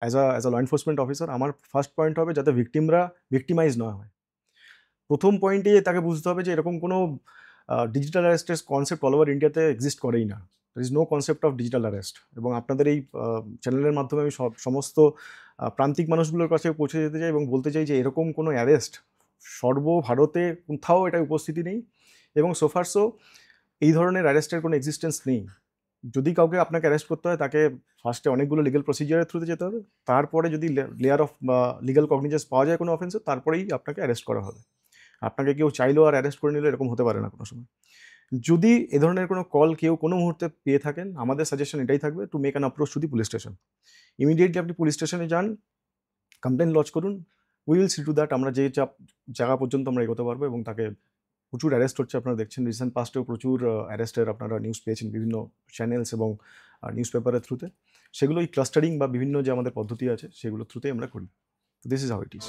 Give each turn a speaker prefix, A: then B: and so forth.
A: As a law enforcement officer আমার first point হবে যাতে ভিকটিমরা ভিক্টিমাইজ না হয়। প্রথম পয়েন্টে তাকে বুঝতে হবে যে এরকম কোনো ডিজিটাল অ্যারেস্টের কনসেপ্ট অল ওভার ইন্ডিয়াতে এক্সিস্ট করেই না। There is no concept of digital arrest. এবং আপনাদের এই চ্যানেলের মাধ্যমে আমি সমস্ত প্রান্তিক মানুষগুলোর কাছে পৌঁছে যেতে চাই এবং বলতে চাই যে এরকম কোনো অ্যারেস্ট সর্বভারতে কোথাও এটা উপস্থিতি নেই এবং সোফারসো এই ধরনের অ্যারেস্টের কোনো এক্সিস্টেন্স নেই। যদি কাউকে আপনাকে অ্যারেস্ট করতে হয় তাকে ফার্স্টে অনেকগুলো লিগ্যাল প্রসিজারের থ্রুতে যেতে হবে। তারপরে যদি লেয়ার অফ লিগ্যাল কগনিজেন্স পাওয়া যায় কোনো অফেন্সে, তারপরেই আপনাকে অ্যারেস্ট করা হবে। আপনাকে কেউ চাইলেও আর অ্যারেস্ট করে নিলে এরকম হতে পারে না কোনো সময়। যদি এ ধরনের কোনো কল কেউ কোনো মুহূর্তে পেয়ে থাকেন, আমাদের সাজেশন এটাই থাকবে to make an approach to the police station. Immediately আপনি পুলিশ স্টেশনে যান, কমপ্লেইন লজ করুন। We will see to that আমরা যে জায়গা পর্যন্ত আমরা এগোতে পারবো এবং তাকে প্রচুর অ্যারেস্ট হচ্ছে আপনারা দেখছেন। রিসেন্ট পাস্টেও প্রচুর অ্যারেস্টের আপনারা নিউজ পেয়েছেন বিভিন্ন চ্যানেলস এবং নিউজ পেপারের থ্রুতে। সেগুলো এই ক্লাস্টারিং বা বিভিন্ন যে আমাদের পদ্ধতি আছে সেগুলোর থ্রুতেই আমরা করি। This is how it is.